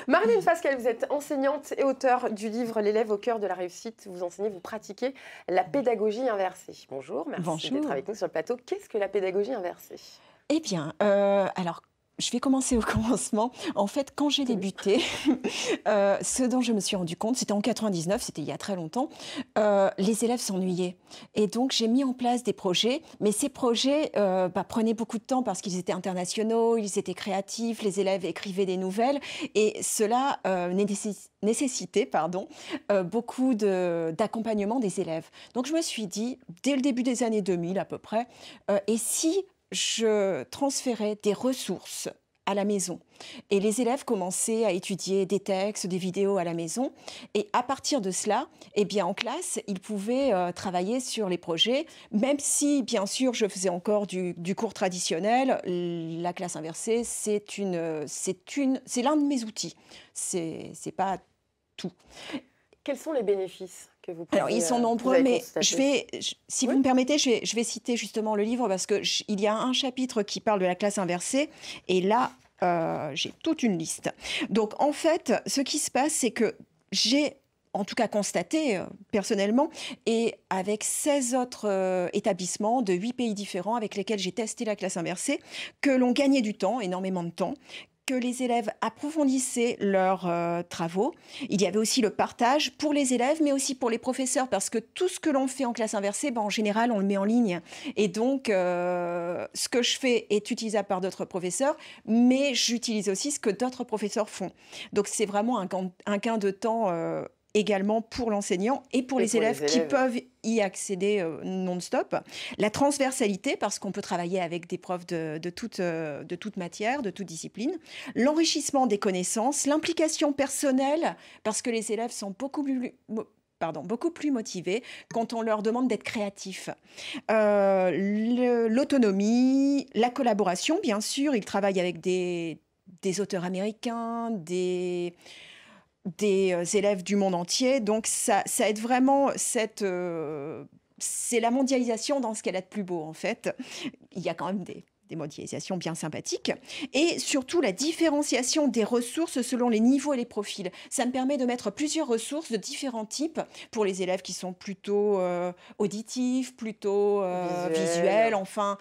Marlène Fasquelle, vous êtes enseignante et auteure du livre L'élève au cœur de la réussite. Vous enseignez, vous pratiquez la pédagogie inversée. Bonjour, merci d'être avec nous sur le plateau. Qu'est-ce que la pédagogie inversée? Eh bien, alors, je vais commencer au commencement. En fait, quand j'ai débuté, ce dont je me suis rendu compte, c'était en 99, c'était il y a très longtemps, les élèves s'ennuyaient. Et donc, j'ai mis en place des projets, mais ces projets prenaient beaucoup de temps parce qu'ils étaient internationaux, ils étaient créatifs, les élèves écrivaient des nouvelles, et cela nécessitait beaucoup d'accompagnement des élèves. Donc, je me suis dit, dès le début des années 2000 à peu près, et si je transférais des ressources à la maison. Et les élèves commençaient à étudier des textes, des vidéos à la maison. Et à partir de cela, eh bien, en classe, ils pouvaient travailler sur les projets, même si, bien sûr, je faisais encore du cours traditionnel. La classe inversée, c'est l'un de mes outils. C'est pas tout. Quels sont les bénéfices que vous pouvez Alors, ils sont nombreux, mais si vous me permettez, je vais citer justement le livre parce qu'il y a un chapitre qui parle de la classe inversée et là, j'ai toute une liste. Donc, en fait, ce qui se passe, c'est que j'ai en tout cas constaté personnellement, et avec 16 autres établissements de 8 pays différents avec lesquels j'ai testé la classe inversée, que l'on gagnait du temps, énormément de temps, que les élèves approfondissaient leurs travaux. Il y avait aussi le partage pour les élèves, mais aussi pour les professeurs, parce que tout ce que l'on fait en classe inversée, en général, on le met en ligne. Et donc, ce que je fais est utilisable par d'autres professeurs, mais j'utilise aussi ce que d'autres professeurs font. Donc, c'est vraiment un gain de temps également pour l'enseignant et pour les élèves qui peuvent y accéder non-stop. La transversalité, parce qu'on peut travailler avec des profs de toute matière, de toute discipline. L'enrichissement des connaissances, l'implication personnelle, parce que les élèves sont beaucoup plus motivés quand on leur demande d'être créatifs. L'autonomie, la collaboration, bien sûr. Ils travaillent avec des auteurs américains, des élèves du monde entier. Donc, ça aide vraiment c'est la mondialisation dans ce qu'elle a de plus beau, en fait. Il y a quand même des mondialisations bien sympathiques. Et surtout, la différenciation des ressources selon les niveaux et les profils. Ça me permet de mettre plusieurs ressources de différents types pour les élèves qui sont plutôt auditifs, plutôt visuels, enfin,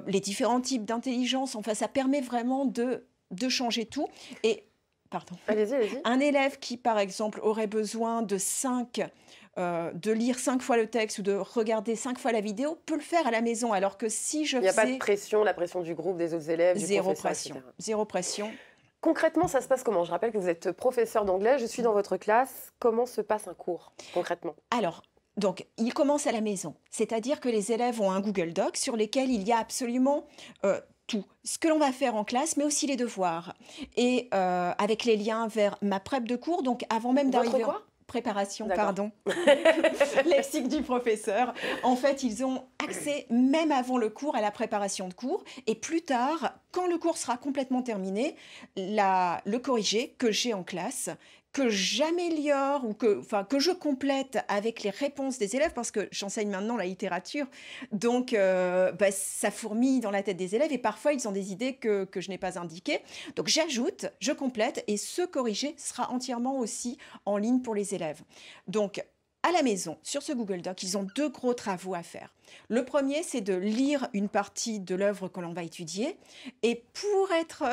les différents types d'intelligence. Enfin, ça permet vraiment de changer tout. Et allez-y. Un élève qui, par exemple, aurait besoin de lire 5 fois le texte ou de regarder 5 fois la vidéo, peut le faire à la maison. Alors que si je Il n'y a pas de pression, la pression du groupe, des autres élèves, du professeur, etc. Zéro pression. Concrètement, ça se passe comment? Je rappelle que vous êtes professeur d'anglais, je suis dans votre classe. Comment se passe un cours, concrètement? Alors, donc, il commence à la maison. C'est-à-dire que les élèves ont un Google Doc sur lequel il y a absolument tout. Ce que l'on va faire en classe, mais aussi les devoirs. Et avec les liens vers ma prep de cours, donc avant même d'arriver... Préparation, pardon. Lexique du professeur. En fait, ils ont accès, même avant le cours, à la préparation de cours. Et plus tard, quand le cours sera complètement terminé, le corrigé que j'ai en classe, que j'améliore ou que je complète avec les réponses des élèves, parce que j'enseigne maintenant la littérature. Donc, ça fourmille dans la tête des élèves et parfois, ils ont des idées que je n'ai pas indiquées. Donc, j'ajoute, je complète et ce corrigé sera entièrement aussi en ligne pour les élèves. Donc, à la maison, sur ce Google Doc, ils ont 2 gros travaux à faire. Le premier, c'est de lire une partie de l'œuvre que l'on va étudier. Et pour être...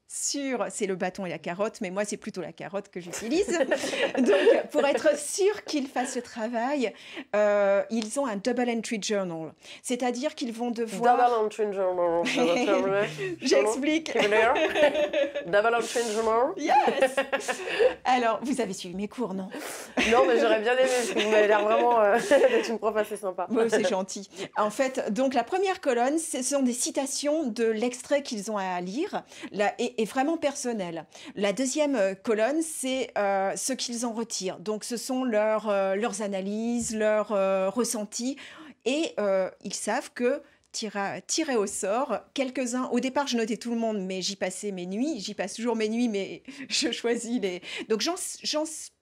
sûr, c'est le bâton et la carotte, mais moi, c'est plutôt la carotte que j'utilise. Donc, pour être sûr qu'ils fassent le travail, ils ont un Double Entry Journal. C'est-à-dire qu'ils vont devoir... Double Entry Journal. J'explique. Double Entry Journal. Yes. Alors, vous avez suivi mes cours, non? Non, mais j'aurais bien aimé, parce que vous m'avez l'air vraiment d'être une prof assez sympa. Oui, c'est gentil. En fait, donc la première colonne, ce sont des citations de l'extrait qu'ils ont à lire. Et vraiment personnel. La deuxième colonne, c'est ce qu'ils en retirent. Donc, ce sont leurs analyses, leurs ressentis. Et ils savent que tirer au sort, quelques-uns. Au départ, je notais tout le monde, mais j'y passais mes nuits. J'y passe toujours mes nuits, mais je choisis les... Donc,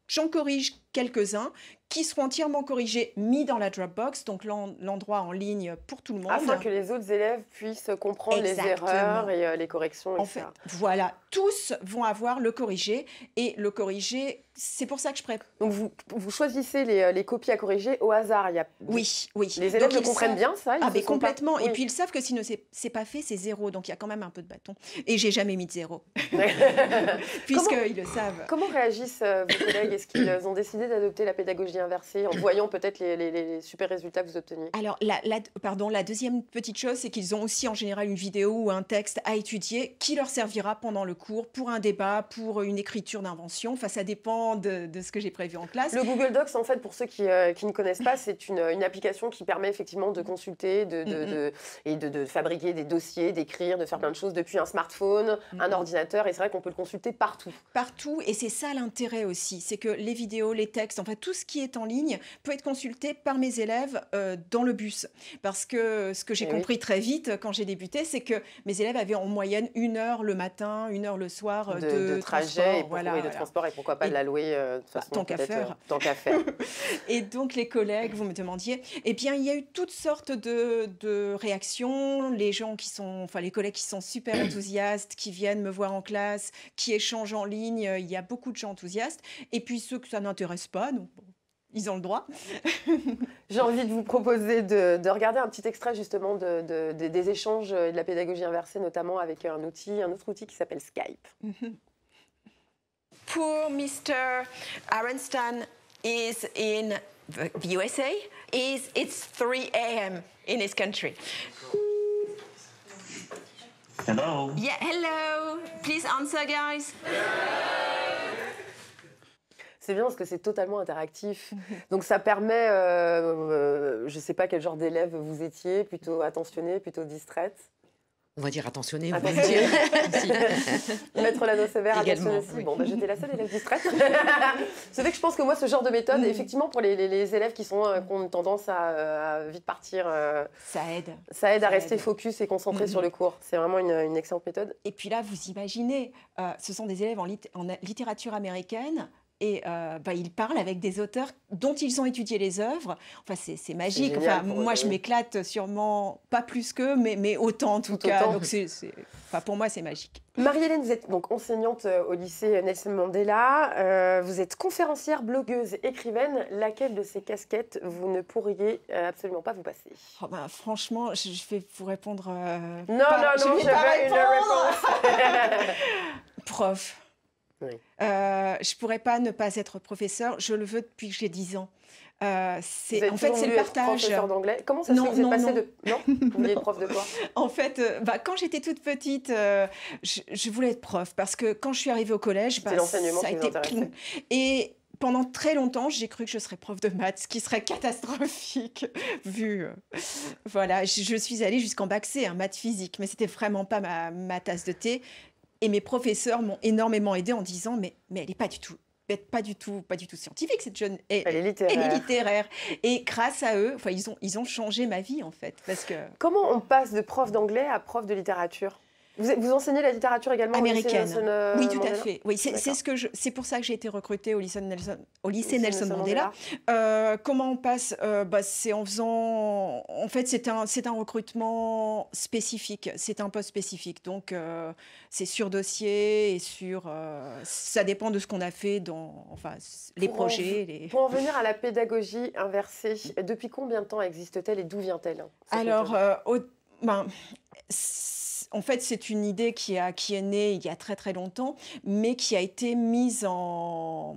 j'en corrige quelques-uns qui seront entièrement corrigés, mis dans la Dropbox, donc l'endroit en ligne pour tout le monde. Afin que les autres élèves puissent comprendre les erreurs et les corrections, etc. En fait, voilà, tous vont avoir le corrigé, et le corrigé, c'est pour ça que je prépare. Donc vous choisissez les copies à corriger au hasard. Oui. Les élèves le comprennent bien, ça? Ah, mais complètement. Et puis ils savent que si c'est pas fait, c'est 0. Donc il y a quand même un peu de bâton. Et j'ai jamais mis de 0. Puisqu'ils le savent. Comment réagissent vos collègues? Est-ce qu'ils ont décidé d'adopter la pédagogie inversée en voyant peut-être les super résultats que vous obteniez? Alors, la deuxième petite chose, c'est qu'ils ont aussi en général une vidéo ou un texte à étudier qui leur servira pendant le cours pour un débat, pour une écriture d'invention. Enfin, ça dépend de ce que j'ai prévu en classe. Le Google Docs, en fait, pour ceux qui ne connaissent pas, c'est une application qui permet effectivement de consulter et de fabriquer des dossiers, d'écrire, de faire plein de choses depuis un smartphone, un ordinateur. Et c'est vrai qu'on peut le consulter partout. Partout, et c'est ça l'intérêt aussi, c'est que les vidéos, les textes, enfin tout ce qui est en ligne peut être consulté par mes élèves dans le bus. Parce que ce que j'ai compris très vite quand j'ai débuté, c'est que mes élèves avaient en moyenne 1 heure le matin, 1 heure le soir de trajet et de transport, et pourquoi pas de la louer de toute façon, tant qu'à faire. Et donc les collègues, vous me demandiez, eh bien il y a eu toutes sortes de réactions, les collègues qui sont super enthousiastes, qui viennent me voir en classe, qui échangent en ligne, il y a beaucoup de gens enthousiastes, et puis ceux que ça n'intéresse pas, donc bon, ils ont le droit. J'ai envie de vous proposer de regarder un petit extrait justement des échanges et de la pédagogie inversée, notamment avec un autre outil qui s'appelle Skype. Poor Mr. Arenstan is in the USA. It's 3 a.m. in his country. Hello. Yeah, hello. Please answer, guys. C'est bien parce que c'est totalement interactif. Donc ça permet, je ne sais pas quel genre d'élève vous étiez, plutôt attentionné, plutôt distraite. On va dire attentionné. Mettre l'anneau sévère, attentionné aussi. Bon, j'étais la seule élève distraite. C'est vrai que je pense que moi, ce genre de méthode, effectivement, pour les élèves qui ont tendance à vite partir, ça aide. Ça aide à rester focus et concentré sur le cours. C'est vraiment une excellente méthode. Et puis là, vous imaginez, ce sont des élèves en littérature américaine. Et ils parlent avec des auteurs dont ils ont étudié les œuvres. Enfin, c'est magique. Enfin, moi, je m'éclate sûrement pas plus qu'eux, mais autant en tout cas. Donc, pour moi, c'est magique. Marie-Hélène, vous êtes donc enseignante au lycée Nelson Mandela. Vous êtes conférencière, blogueuse, écrivaine. Laquelle de ces casquettes vous ne pourriez absolument pas vous passer? Franchement, je vais vous répondre. Non, j'avais une réponse. Prof. Oui. Je pourrais pas ne pas être professeur. Je le veux depuis que j'ai 10 ans. En fait, c'est le partage. Professeur d'anglais. Comment ça se fait que vous êtes passé de... Non, vous vouliez être prof de quoi? En fait, quand j'étais toute petite, je voulais être prof parce que quand je suis arrivée au collège, c'est l'enseignement ça a été ping. Et pendant très longtemps, j'ai cru que je serais prof de maths, ce qui serait catastrophique vu. Voilà, je suis allée jusqu'en bac C, maths physique, mais c'était vraiment pas ma tasse de thé. Et mes professeurs m'ont énormément aidée en disant mais elle n'est pas du tout scientifique, cette jeune. Elle est littéraire. Elle est littéraire. Et grâce à eux, ils ont changé ma vie en fait. Parce que... Comment on passe de prof d'anglais à prof de littérature? Vous enseignez la littérature également américaine. Au lycée Nelson, oui, tout Mandela? à fait. Oui, c'est pour ça que j'ai été recrutée au lycée Nelson Mandela. Comment on passe c'est en faisant. En fait, c'est un recrutement spécifique. C'est un poste spécifique. Donc, c'est sur dossier et sur. Ça dépend de ce qu'on a fait dans. Enfin, les projets. Pour en venir à la pédagogie inversée, depuis combien de temps existe-t-elle et d'où vient-elle? Alors, en fait, c'est une idée qui est née il y a très très longtemps, mais qui a été mise en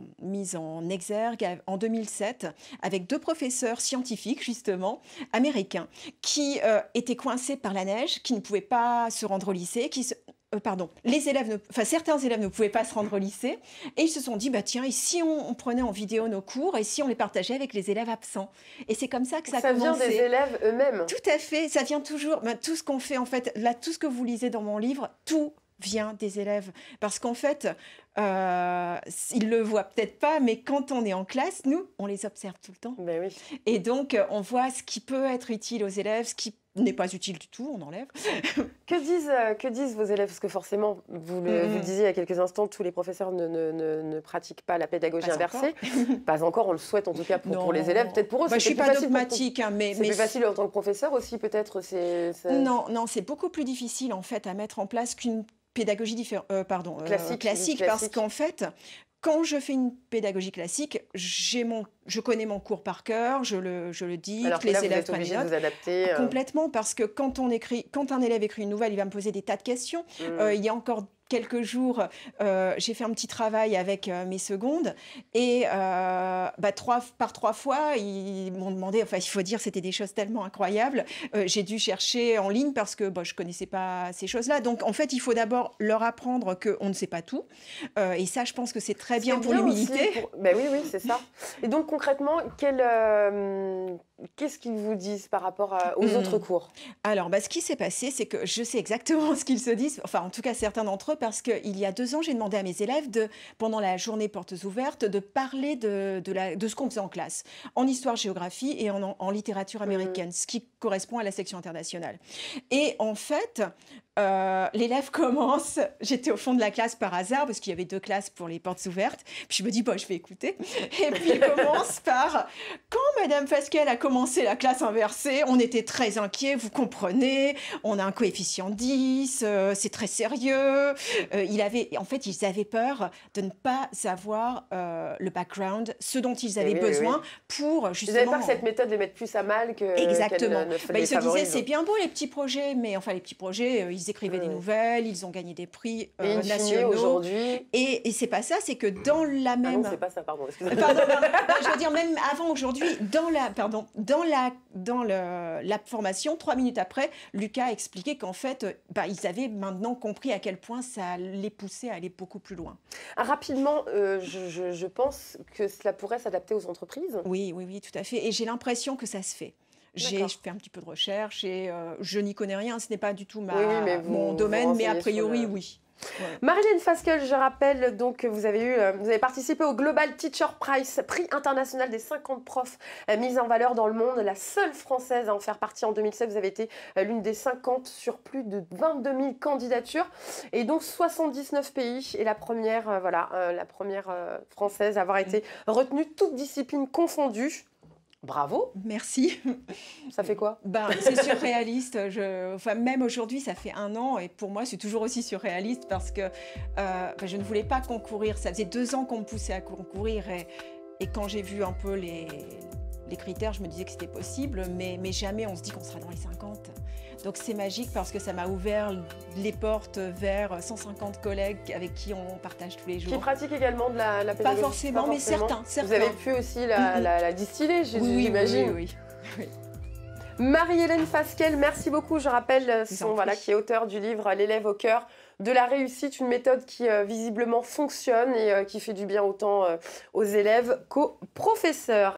exergue en 2007 avec 2 professeurs scientifiques, justement, américains, qui étaient coincés par la neige, qui ne pouvaient pas se rendre au lycée, certains élèves ne pouvaient pas se rendre au lycée, et ils se sont dit, tiens, et si on prenait en vidéo nos cours, et si on les partageait avec les élèves absents? Et c'est comme ça que ça a commencé. Ça vient des élèves eux-mêmes? Tout à fait, ça vient toujours, tout ce qu'on fait, en fait, là, tout ce que vous lisez dans mon livre, tout vient des élèves. Parce qu'en fait, Ils le voient peut-être pas, mais quand on est en classe, nous, on les observe tout le temps. Ben oui. Et donc, on voit ce qui peut être utile aux élèves, ce qui n'est pas utile du tout, on enlève. Que disent vos élèves? Parce que forcément, vous le disiez il y a quelques instants, tous les professeurs ne pratiquent pas la pédagogie Pas inversée. Pas encore, on le souhaite en tout cas pour les élèves. Peut-être pour eux, je c'est suis plus pas facile dogmatique, hein, c'est plus facile en tant que professeur aussi, peut-être. Non, c'est beaucoup plus difficile en fait à mettre en place qu'une pédagogie classique, parce qu'en fait, quand je fais une pédagogie classique, je connais mon cours par cœur, je le dicte, Alors que les là, vous élèves êtes prennent obligé des de notes. vous adapter. Complètement, parce que quand un élève écrit une nouvelle, il va me poser des tas de questions. Il y a encore quelques jours, j'ai fait un petit travail avec mes secondes et par 3 fois, ils m'ont demandé, enfin il faut dire, c'était des choses tellement incroyables. J'ai dû chercher en ligne parce que je ne connaissais pas ces choses-là. Donc en fait, il faut d'abord leur apprendre qu'on ne sait pas tout. Et ça, je pense que c'est très bien pour l'humilité. Ben oui, c'est ça. Et donc concrètement, qu'est-ce qu'ils vous disent par rapport aux autres cours? Alors, ce qui s'est passé, c'est que je sais exactement ce qu'ils se disent, enfin en tout cas certains d'entre eux, parce qu'il y a 2 ans, j'ai demandé à mes élèves, pendant la journée portes ouvertes, de parler de ce qu'on faisait en classe, en histoire-géographie et en littérature américaine, ce qui correspond à la section internationale. Et en fait, l'élève commence, j'étais au fond de la classe par hasard, parce qu'il y avait 2 classes pour les portes ouvertes, puis je me dis, je vais écouter. Et puis il commence par, quand Madame Fasquelle a commencé la classe inversée, on était très inquiets, vous comprenez, on a un coefficient 10, c'est très sérieux. En fait, ils avaient peur de ne pas savoir le background, ce dont ils avaient besoin pour justement... Ils avaient peur que cette méthode les mette plus à mal que Exactement. Ils se disaient, c'est bien beau les petits projets, mais enfin les petits projets, ils écrivaient des nouvelles, ils ont gagné des prix nationaux. Aujourd'hui... Et c'est pas ça, c'est que dans la même... Ah non, c'est pas ça, pardon. Pardon, je veux dire, même avant aujourd'hui, dans la formation, 3 minutes après, Lucas a expliqué qu'en fait, ils avaient maintenant compris à quel point ça les poussait à aller beaucoup plus loin. Rapidement, je pense que cela pourrait s'adapter aux entreprises. Oui, tout à fait. Et j'ai l'impression que ça se fait. J'ai fait un petit peu de recherche et je n'y connais rien, ce n'est pas du tout mon domaine, mais a priori, oui. Ouais. Marie-Hélène Fasquelle, je rappelle donc que vous avez participé au Global Teacher Prize, prix international des 50 profs mis en valeur dans le monde, la seule française à en faire partie en 2007. Vous avez été l'une des 50 sur plus de 22 000 candidatures et donc 79 pays et la première française à avoir été retenue, toutes disciplines confondues. Bravo. Merci. Ça fait quoi? C'est surréaliste. Même aujourd'hui, ça fait 1 an et pour moi, c'est toujours aussi surréaliste parce que je ne voulais pas concourir. Ça faisait 2 ans qu'on me poussait à concourir et quand j'ai vu un peu les critères, je me disais que c'était possible, mais jamais on se dit qu'on sera dans les 50. Donc c'est magique parce que ça m'a ouvert les portes vers 150 collègues avec qui on partage tous les jours. Qui pratiquent également de la pédagogie? Pas forcément, mais certains. Vous avez pu aussi la distiller, j'imagine. Oui. Marie-Hélène Fasquelle, merci beaucoup. Je rappelle qui est auteure du livre L'élève au cœur de la réussite, une méthode qui visiblement fonctionne et qui fait du bien autant aux élèves qu'aux professeurs.